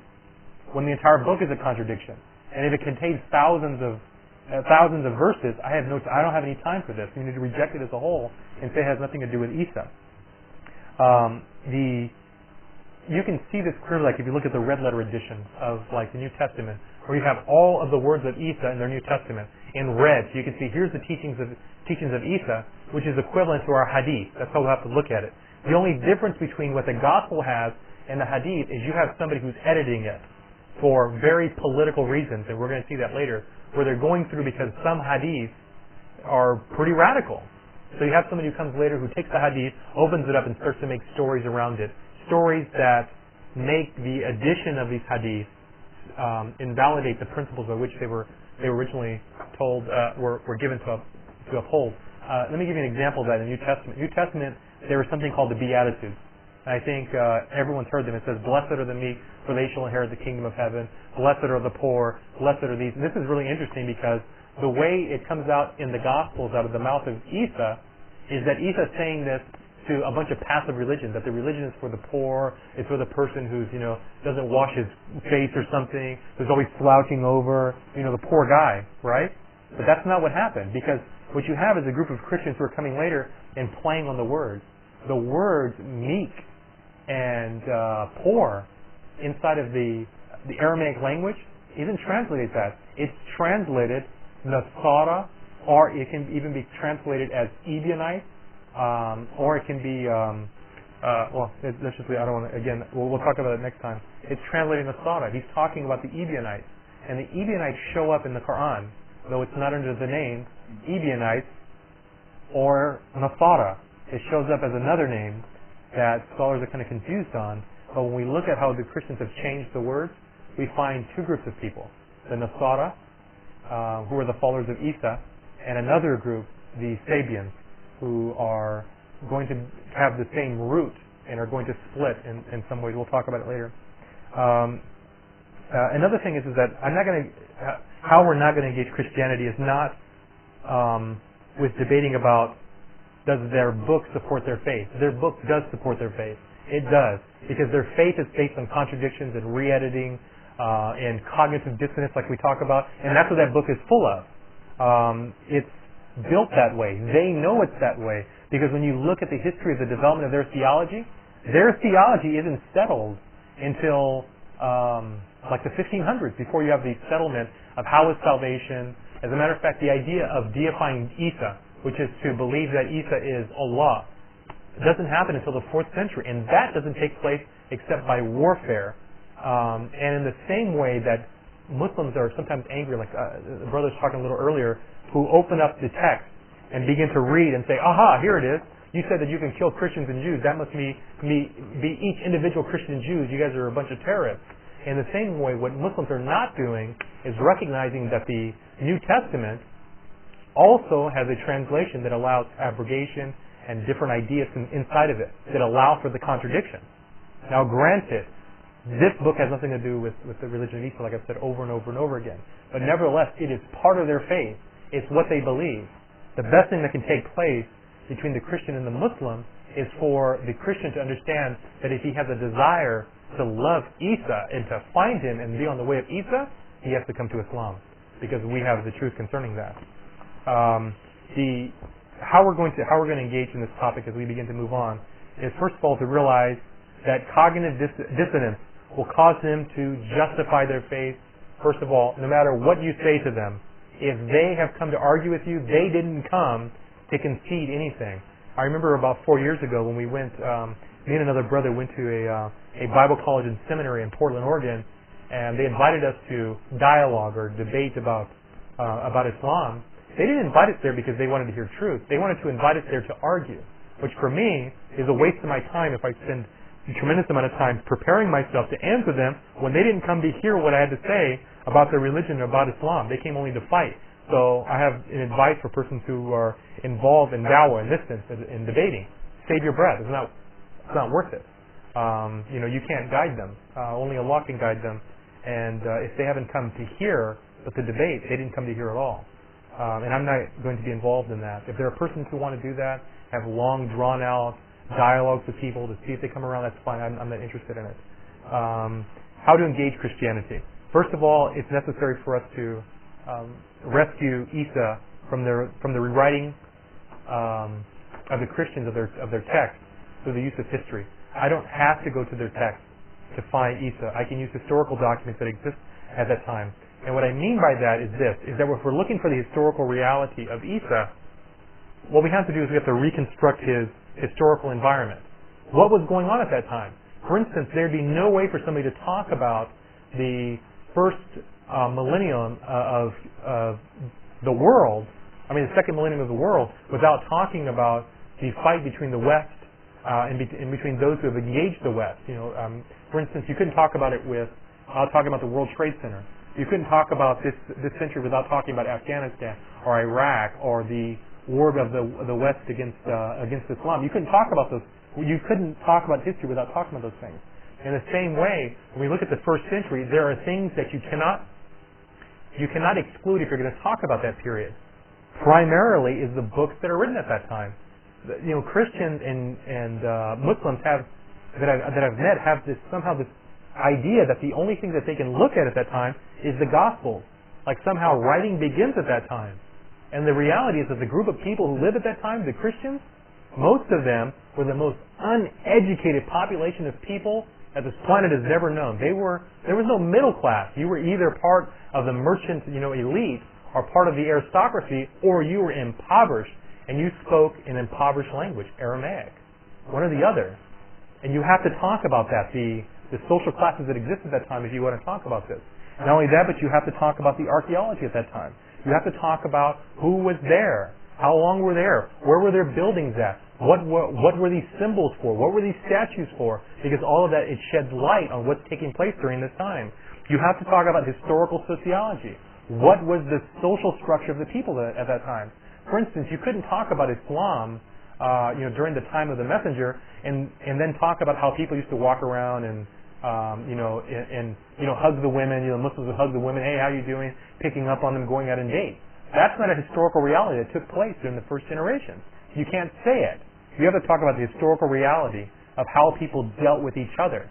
when the entire book is a contradiction. And if it contains thousands of verses, I don't have any time for this. You need to reject it as a whole and say it has nothing to do with Isa. You can see this clearly, like if you look at the red letter editions of like the New Testament, where you have all of the words of Isa in their New Testament in red. So you can see here's the teachings of Isa, which is equivalent to our Hadith. That's how we have to look at it. The only difference between what the Gospel has and the Hadith is you have somebody who's editing it. for very political reasons, and we're going to see that later, where they're going through because some hadith are pretty radical. So you have somebody who comes later who takes the hadith, opens it up, and starts to make stories around it. Stories that make the addition of these hadith invalidate the principles by which they were originally told were given to uphold. Let me give you an example of that in the New Testament. New Testament, there was something called the Beatitudes. I think everyone's heard them. It says, "Blessed are the meek, for they shall inherit the kingdom of heaven. Blessed are the poor. Blessed are these." And this is really interesting because the way it comes out in the Gospels out of the mouth of Isa is that Isa is saying this to a bunch of passive religion, that the religion is for the poor, it's for the person who's, doesn't wash his face or something, who's always slouching over, the poor guy, right? But that's not what happened, because what you have is a group of Christians who are coming later and playing on the words. The words meek and poor inside of the Aramaic language isn't translated that. It's translated Nasara, or it can even be translated as Ebionite, or it can be, let's just, I don't want to, again, we'll talk about it next time. It's translated Nasara. He's talking about the Ebionites. And the Ebionites show up in the Quran, though it's not under the name Ebionites or Nasara. It shows up as another name that scholars are kind of confused on. But when we look at how the Christians have changed the words, we find two groups of people. The Nasara, who are the followers of Isa, and another group, the Sabians, who are going to have the same root and are going to split in some ways. We'll talk about it later. Another thing is that how we're not going to engage Christianity is not with debating about does their book support their faith. Their book does support their faith. It does, because their faith is based on contradictions and re-editing and cognitive dissonance like we talk about, and that's what that book is full of. It's built that way. They know it's that way, because when you look at the history of the development of their theology isn't settled until like the 1500s, before you have the settlement of how is salvation. As a matter of fact, the idea of deifying Isa, which is to believe that Isa is Allah, doesn't happen until the 4th century, and that doesn't take place except by warfare. And in the same way that Muslims are sometimes angry, like the brother was talking a little earlier, who open up the text and begin to read and say, aha, here it is. You said that you can kill Christians and Jews. That must be each individual Christian and Jews. You guys are a bunch of terrorists. In the same way, what Muslims are not doing is recognizing that the New Testament also has a translation that allows abrogation and different ideas inside of it that allow for the contradiction. Now, granted, this book has nothing to do with the religion of Isa, like I've said over and over and over again. But nevertheless, it is part of their faith. It's what they believe. The best thing that can take place between the Christian and the Muslim is for the Christian to understand that if he has a desire to love Isa and to find him and be on the way of Isa, he has to come to Islam, because we have the truth concerning that. How we're going to engage in this topic as we begin to move on is, first of all, to realize that cognitive dissonance will cause them to justify their faith. First of all, no matter what you say to them, if they have come to argue with you, they didn't come to concede anything. I remember about 4 years ago when we went, me and another brother went to a Bible college and seminary in Portland, Oregon, and they invited us to dialogue or debate about Islam. They didn't invite us there because they wanted to hear truth. They wanted to invite us there to argue, which for me is a waste of my time if I spend a tremendous amount of time preparing myself to answer them when they didn't come to hear what I had to say about their religion or about Islam. They came only to fight. So I have an advice for persons who are involved in dawah, in this sense, in debating. Save your breath. It's not worth it. You can't guide them. Only Allah can guide them. And if they haven't come to hear but the debate, they didn't come to hear at all. And I'm not going to be involved in that. If there are persons who want to do that, have long, drawn-out dialogues with people to see if they come around, that's fine. I'm not interested in it. How to engage Christianity. First of all, it's necessary for us to rescue Isa from the rewriting of the Christians of their text through the use of history. I don't have to go to their text to find Isa. I can use historical documents that exist at that time. And what I mean by that is this, is that if we're looking for the historical reality of Isa, what we have to do is we have to reconstruct his historical environment. What was going on at that time? For instance, there'd be no way for somebody to talk about the first millennium of the world, the second millennium of the world, without talking about the fight between the West and between those who have engaged the West. For instance, you couldn't talk about it without talking about the World Trade Center. You couldn't talk about this century without talking about Afghanistan or Iraq or the war of the West against Islam. You couldn't talk about those. You couldn't talk about history without talking about those things. In the same way, when we look at the first century, there are things that you cannot exclude if you're going to talk about that period. Primarily is the books that are written at that time. Christians and Muslims that I've met have this idea that the only thing that they can look at that time is the Gospels. Like somehow writing begins at that time. And the reality is that the group of people who lived at that time, the Christians, most of them were the most uneducated population of people that this planet has never known. There was no middle class. You were either part of the merchant, elite, or part of the aristocracy, or you were impoverished, and you spoke an impoverished language, Aramaic, one or the other. And you have to talk about that, the social classes that existed at that time, if you want to talk about this. Not only that, but you have to talk about the archaeology at that time. You have to talk about who was there, how long were there, where were their buildings at, what were these symbols for, what were these statues for, because all of that, it sheds light on what's taking place during this time. You have to talk about historical sociology. What was the social structure of the people at that time? For instance, you couldn't talk about Islam during the time of the messenger and then talk about how people used to walk around and hug the women. Muslims would hug the women. Hey, how you doing? Picking up on them, going out on dates. That's not a historical reality that took place during the first generation. You can't say it. You have to talk about the historical reality of how people dealt with each other.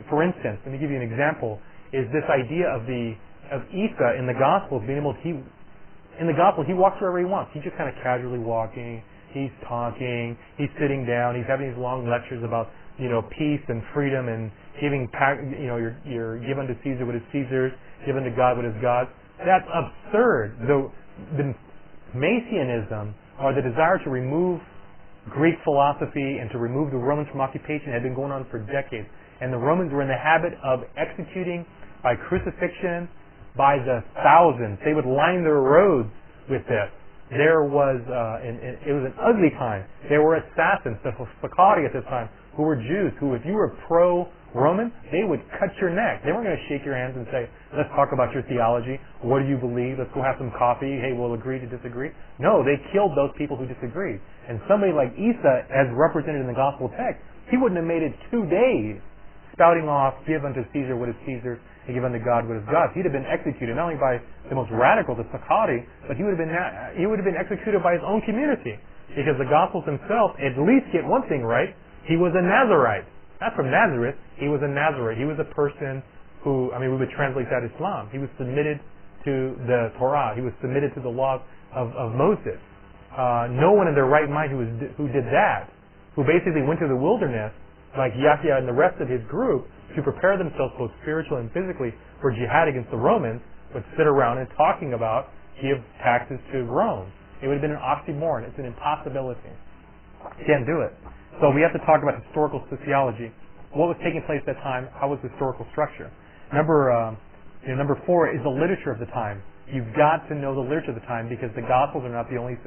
For instance, let me give you an example. Is this idea of Isa in the Gospels being able to in the Gospel he walks wherever he wants. He's just kind of casually walking. He's talking. He's sitting down. He's having these long lectures about peace and freedom and giving you're given to Caesar what is Caesar's, given to God what is God's. That's absurd. The Messianism, or the desire to remove Greek philosophy and to remove the Romans from occupation, had been going on for decades. And the Romans were in the habit of executing by crucifixion by the thousands. They would line their roads with this. There was, it was an ugly time. There were assassins, the Fakati at this time, who were Jews, who if you were pro-Roman, they would cut your neck. They weren't going to shake your hands and say, let's talk about your theology. What do you believe? Let's go have some coffee. Hey, we'll agree to disagree. No, they killed those people who disagreed. And somebody like Isa, as represented in the gospel text, he wouldn't have made it 2 days spouting off, give unto Caesar what is Caesar's, and give unto God what is God's. He'd have been executed not only by the most radical, the Sakati, but he would have been executed by his own community. Because the Gospels himself at least get one thing right. He was a Nazarite. Not from Nazareth. He was a Nazarite. He was a person who, we would translate that Islam. He was submitted to the Torah. He was submitted to the laws of Moses. No one in their right mind who did that, who basically went to the wilderness, like Yahya and the rest of his group, to prepare themselves both spiritually and physically for jihad against the Romans, would sit around and talking about give taxes to Rome. It would have been an oxymoron. It's an impossibility. Can't do it. So we have to talk about historical sociology. What was taking place at that time? How was the historical structure? Number 4 is the literature of the time. You've got to know the literature of the time because the Gospels are not the only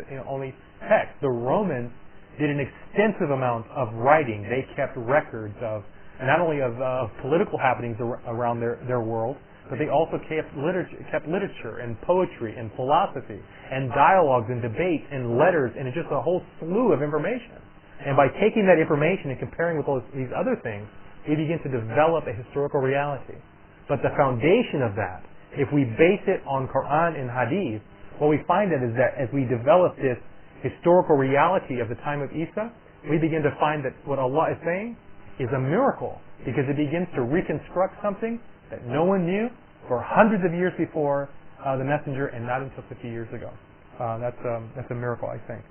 text. The Romans did an extensive amount of writing. They kept records of not only of political happenings around their world, but they also kept literature and poetry and philosophy and dialogues and debates and letters and just a whole slew of information. And by taking that information and comparing with all these other things, we begin to develop a historical reality. But the foundation of that, if we base it on Quran and Hadith, what we find is that as we develop this historical reality of the time of Isa, we begin to find that what Allah is saying is a miracle because it begins to reconstruct something that no one knew for hundreds of years before the messenger and not until 50 years ago. That's a miracle, I think.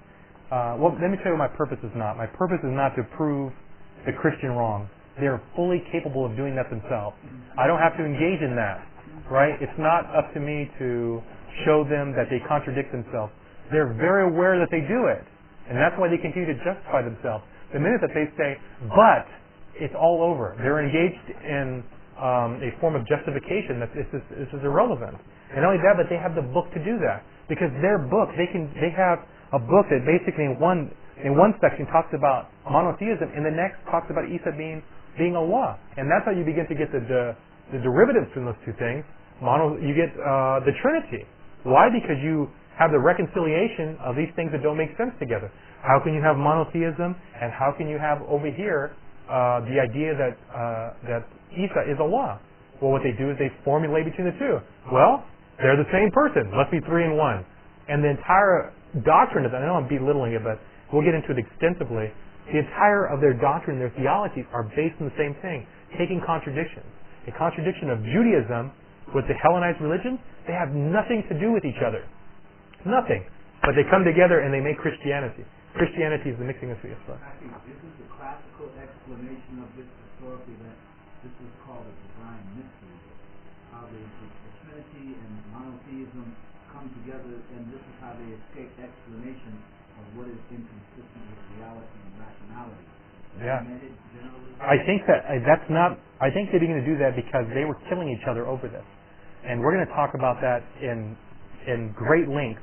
Well, let me tell you what my purpose is not. My purpose is not to prove the Christian wrong. They're fully capable of doing that themselves. I don't have to engage in that, right? It's not up to me to show them that they contradict themselves. They're very aware that they do it, and that's why they continue to justify themselves. The minute that they say, but it's all over, they're engaged in a form of justification that this is irrelevant. And not only that, but they have the book to do that, because their book, they have a book that basically in one section talks about monotheism, and the next talks about Isa being Allah, and that's how you begin to get the derivatives from those two things. You get the Trinity. Why? Because you have the reconciliation of these things that don't make sense together. How can you have monotheism, and how can you have over here the idea that Isa is Allah? Well, what they do is they formulate between the two. Well, they're the same person. Must be three in one. And the entire doctrine of that, I know I'm belittling it, but we'll get into it extensively. The entire of their doctrine, their theologies are based on the same thing, taking contradictions. A contradiction of Judaism with the Hellenized religion, they have nothing to do with each other. Nothing. But they come together and they make Christianity. Christianity is the mixing of the stuff. I think this is the classical explanation of this historically, that this is called a divine mystery. How the Trinity and monotheism come together, and this is how they escape explanation of what is inconsistent with reality and rationality. Yeah. I think that's not. I think they're going to do that because they were killing each other over this, and we're going to talk about that in great length.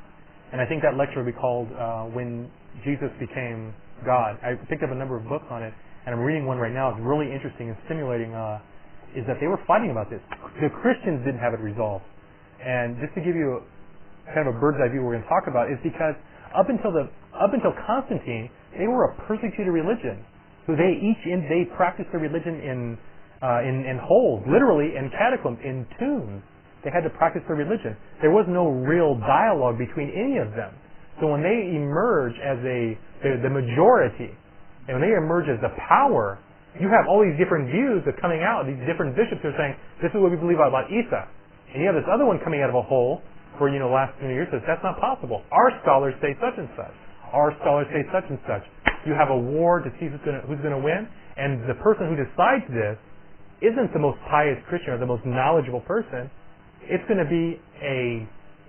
And I think that lecture will be called "When Jesus Became God." I picked up a number of books on it, and I'm reading one right now. It's really interesting and stimulating. Is that they were fighting about this? The Christians didn't have it resolved, and just to give you kind of a bird's eye view, we're going to talk about is because up until Constantine, they were a persecuted religion. So they practiced their religion in holes, literally in catacombs, in tombs. They had to practice their religion. There was no real dialogue between any of them. So when they emerge as the majority, and when they emerge as the power, you have all these different views that are coming out. These different bishops are saying, "This is what we believe about Isa," and you have this other one coming out of a hole where last few years says that's not possible. Our scholars say such and such. Our scholars say such and such. You have a war to see who's going to win, and the person who decides this isn't the most pious Christian or the most knowledgeable person. It's going to be a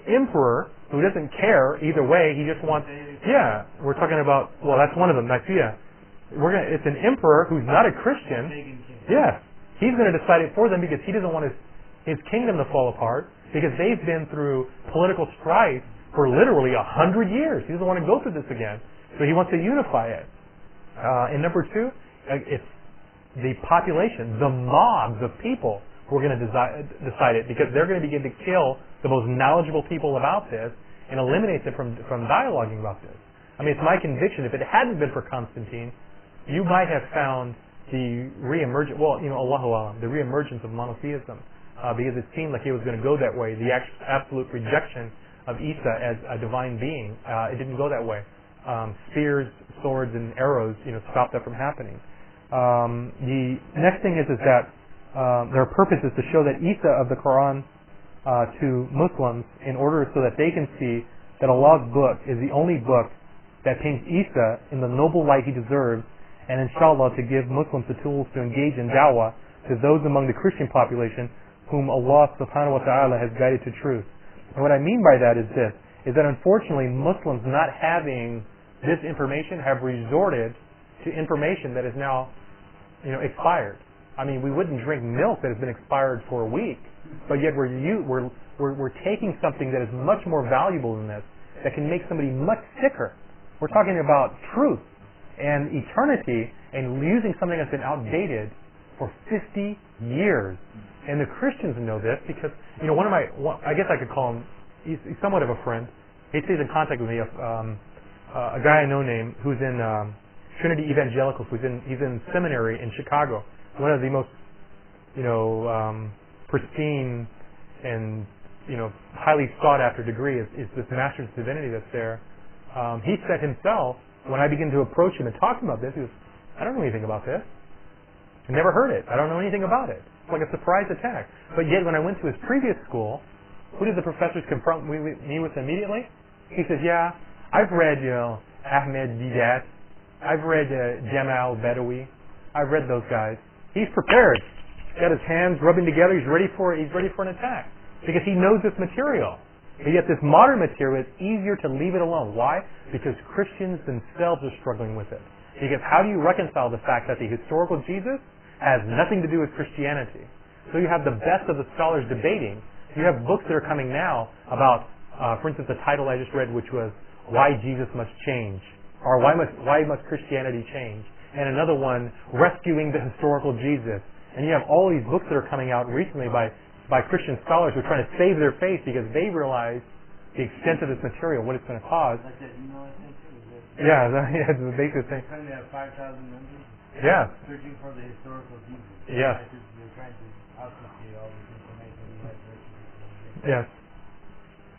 emperor who doesn't care either way. He just wants. Yeah, we're talking about. Well, that's one of them. Nicaea. It's an emperor who's not a Christian. Yeah, he's going to decide it for them because he doesn't want his kingdom to fall apart, because they've been through political strife for literally 100 years. He doesn't want to go through this again. So he wants to unify it. And number two, it's the population, the mobs of people who are going to decide it, because they're going to begin to kill the most knowledgeable people about this and eliminate them from dialoguing about this. I mean, it's my conviction, if it hadn't been for Constantine, you might have found the reemergence, Allahu Alam, the reemergence of monotheism, because it seemed like it was going to go that way, the absolute rejection of Isa as a divine being. It didn't go that way. Spears, swords, and arrows, stopped that from happening. The next thing is that their purpose is to show that Isa of the Quran to Muslims, in order so that they can see that Allah's book is the only book that paints Isa in the noble light he deserves, and inshallah to give Muslims the tools to engage in da'wah to those among the Christian population whom Allah subhanahu wa ta'ala has guided to truth. And what I mean by that is this, is that unfortunately Muslims not having this information have resorted to information that is now, expired. I mean, we wouldn't drink milk that has been expired for a week, but yet we're taking something that is much more valuable than this, that can make somebody much sicker. We're talking about truth and eternity, and using something that's been outdated for 50 years. And the Christians know this because, I guess I could call him, he's somewhat of a friend. He stays in contact with me, a guy I know named, who's in Trinity Evangelicals, he's in seminary in Chicago. One of the most, pristine and, highly sought after degree is this Master's of Divinity that's there. He said himself, when I began to approach him and talk to him about this, he goes, I don't know anything about this. I never heard it. I don't know anything about it. It's like a surprise attack. But yet when I went to his previous school, who did the professors confront me with immediately? He says, yeah, I've read, Ahmed Didat. I've read Jamal Badawi. I've read those guys. He's prepared. He's got his hands rubbing together. He's ready for an attack because he knows this material. But yet this modern material is easier to leave it alone. Why? Because Christians themselves are struggling with it. Because how do you reconcile the fact that the historical Jesus has nothing to do with Christianity? So you have the best of the scholars debating. You have books that are coming now about, for instance, the title I just read, which was Why Jesus Must Change, or Why Must Christianity Change, and another one, Rescuing the Historical Jesus. And you have all these books that are coming out recently by Christian scholars who are trying to save their faith because they realize the extent of this material, what it's going to cause. Like that email I sent you? Yeah, that's the basic thing. They're trying to have 5,000 members. Yeah. Searching for the historical Jesus. Yes. They're trying to obfuscate all this information we have versus Yes.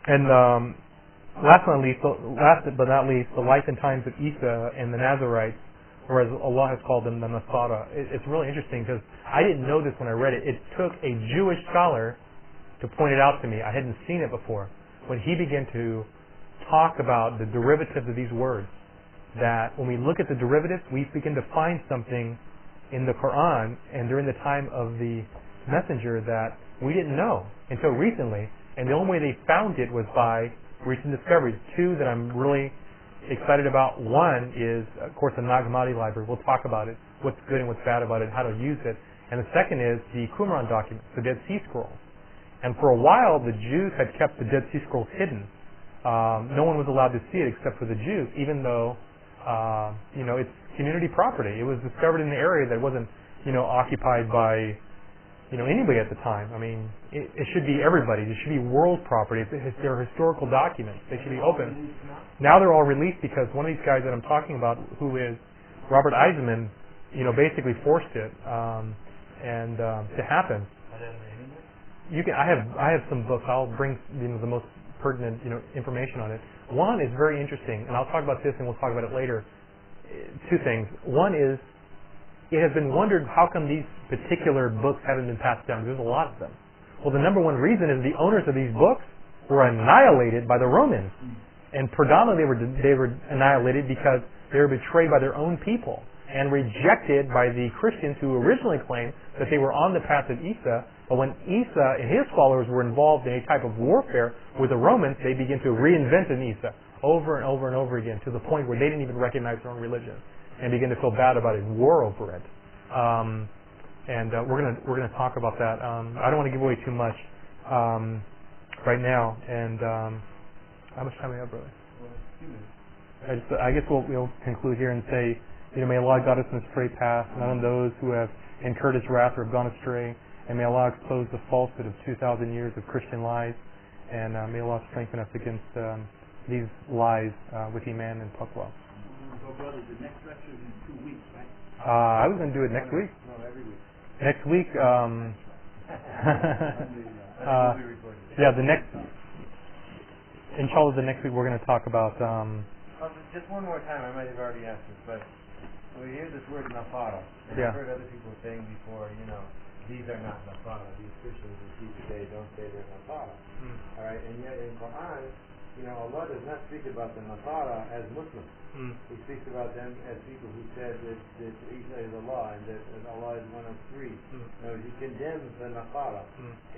And last but not least, the life and times of Isa and the Nazarites, or as Allah has called them, the Nasara. It's really interesting because I didn't know this when I read it. It took a Jewish scholar to point it out to me. I hadn't seen it before. When he began to talk about the derivatives of these words, that when we look at the derivatives, we begin to find something in the Quran and during the time of the messenger that we didn't know until recently. And the only way they found it was by recent discoveries. Two that I'm really excited about. One is, of course, the Nag Hammadi library. We'll talk about it, what's good and what's bad about it, how to use it. And the second is the Qumran documents, the Dead Sea Scrolls. And for a while, the Jews had kept the Dead Sea Scrolls hidden. No one was allowed to see it except for the Jews, even though it's community property. It was discovered in an area that wasn't occupied by anybody at the time. I mean, it should be everybody. It should be world property. They're historical documents. They should be open. Now they're all released because one of these guys that I'm talking about, who is Robert Eisenman, basically forced it to happen. I have some books. I'll bring the most pertinent information on it. One is very interesting, and I'll talk about this and we'll talk about it later. Two things. One is, it has been wondered how come these particular books haven't been passed down. There's a lot of them. Well, the number one reason is the owners of these books were annihilated by the Romans, and predominantly they were annihilated because they were betrayed by their own people and rejected by the Christians who originally claimed that they were on the path of Isa. But when Isa and his followers were involved in a type of warfare with the Romans, they began to reinvent an Isa over and over and over again to the point where they didn't even recognize their own religion and began to feel bad about it, war over it. We're gonna talk about that. I don't want to give away too much right now. And how much time do we have, brother? I guess we'll conclude here and say, may Allah guide us in His straight path, none of those who have incurred His wrath or have gone astray. And may Allah expose the falsehood of 2,000 years of Christian lies. And may Allah strengthen us against these lies with Iman and Taqwa. So, brother, the next lecture is in 2 weeks, right? I was going to do it next week. No, every week. Next week, the next, inshallah, the next week we're going to talk about... just one more time, I might have already asked this, but we hear this word Nasara. And Yeah. I've heard other people saying before, these are not Nasara. These Christians we see today don't say they're Nasara. All right, and yet in Quran, Allah does not speak about the Nasara as Muslims. He speaks about them as people who said that Isa is Allah and that Allah is one of three. He condemns the Nasara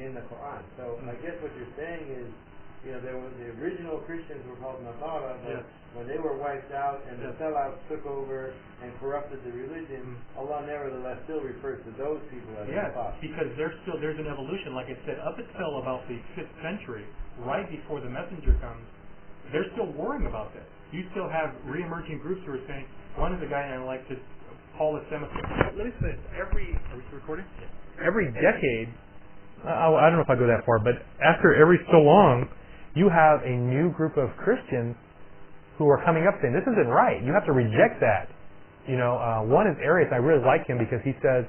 in the Quran. So I guess what you're saying is, there were the original Christians were called Nasara, but when they were wiped out and the sellouts took over and corrupted the religion, Allah nevertheless still refers to those people as Nasara. Because there's an evolution, like I said, up until about the 5th century, right before the messenger comes, they're still worrying about this. You still have re-emerging groups who are saying, one is a guy I like to Paul the Semite. Let me say, are we recording? Every decade, I don't know if I go that far, but after every so long, you have a new group of Christians who are coming up saying, this isn't right. You have to reject that. One is Arius. I really like him because he says,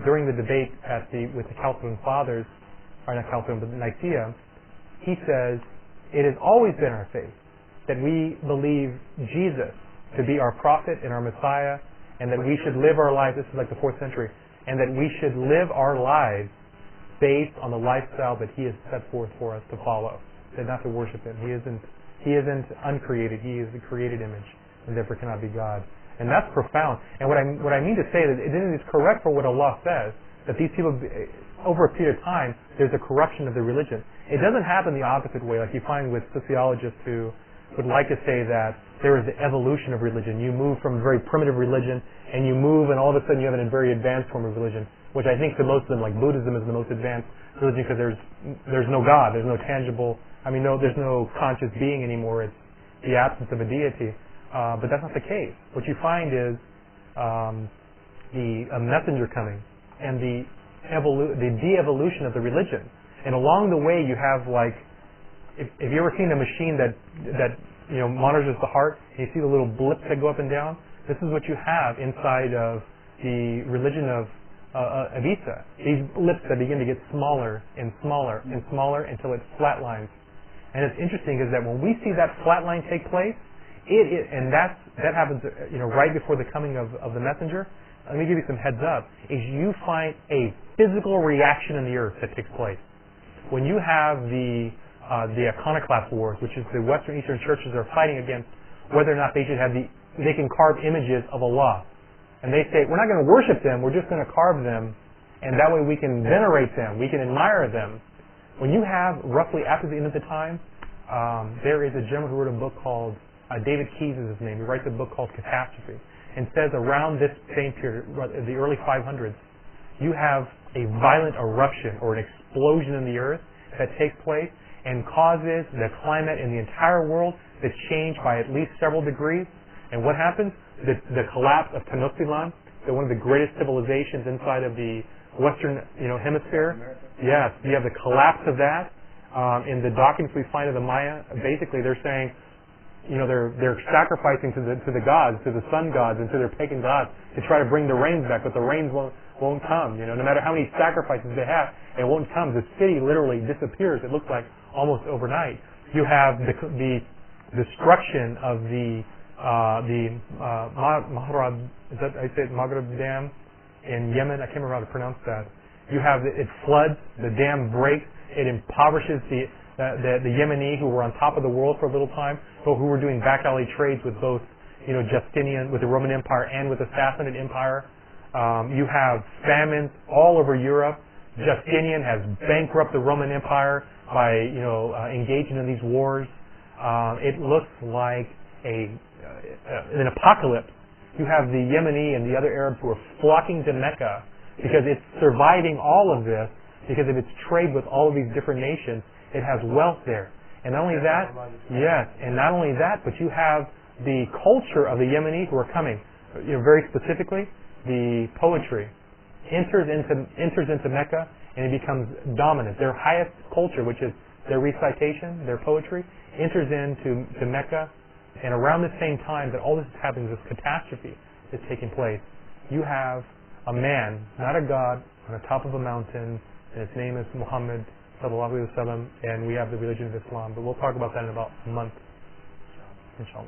during the debate with the Chalcedonian Fathers, or not Chalcedon, but Nicaea, he says, it has always been our faith that we believe Jesus to be our prophet and our Messiah, and that we should live our lives, this is like the 4th century, and that we should live our lives based on the lifestyle that He has set forth for us to follow, and not to worship Him. He isn't uncreated. He is the created image, and therefore cannot be God. And that's profound. And what I mean to say is that it is correct for what Allah says, that these people, over a period of time, there's a corruption of the religion. It doesn't happen the opposite way, like you find with sociologists who would like to say that there is the evolution of religion. You move from a very primitive religion, and you move, and all of a sudden you have a very advanced form of religion, which I think to most of them, like Buddhism, is the most advanced religion because there's no God, there's no tangible, there's no conscious being anymore. It's the absence of a deity. But that's not the case. What you find is a messenger coming and the de-evolution of the religion. And along the way, you have if you ever seen a machine that monitors the heart, and you see the little blips that go up and down. This is what you have inside of the religion of Isa. These blips that begin to get smaller and smaller and smaller until it flatlines. And it's interesting is that when we see that flatline take place, and that happens right before the coming of the messenger. Let me give you some heads up. Is you find a physical reaction in the earth that takes place when you have the iconoclast wars, which is the Western Eastern churches are fighting against whether or not they should have they can carve images of Allah, and they say we're not going to worship them, we're just going to carve them, and that way we can venerate them, we can admire them. When you have roughly after the end of the time, there is a gentleman who wrote a book called David Keyes is his name. He writes a book called Catastrophe, and says around this same period, the early 500s, you have a violent eruption or an explosion in the earth that takes place and causes the climate in the entire world to change by at least several degrees. And what happens? The collapse of Tenochtitlan, one of the greatest civilizations inside of the Western hemisphere. Yes, you have the collapse of that. In the documents we find of the Maya, basically they're saying, they're sacrificing to the gods, to the sun gods, and to their pagan gods to try to bring the rains back, but the rains won't come. No matter how many sacrifices they have, it won't come. The city literally disappears. It looks like almost overnight. You have the destruction of the Maghreb, is that I say Maghreb Dam in Yemen? I can't remember how to pronounce that. You have it floods, the dam breaks, it impoverishes the Yemeni who were on top of the world for a little time, but who were doing back alley trades with both, Justinian, with the Roman Empire and with the Sassanid Empire. You have famines all over Europe. Justinian has bankrupted the Roman Empire by, engaging in these wars. It looks like an apocalypse. You have the Yemeni and the other Arabs who are flocking to Mecca because it's surviving all of this because of its trade with all of these different nations. It has wealth there. And not only that, yes, and not only that, but you have the culture of the Yemeni who are coming. Very specifically, the poetry enters into Mecca and it becomes dominant. Their highest culture, which is their recitation, their poetry, enters into Mecca. And around the same time that all this is happening, this catastrophe is taking place, you have a man, not a god, on the top of a mountain, and his name is Muhammad sallallahu alaihi wasallam, and we have the religion of Islam. But we'll talk about that in about a month, inshallah.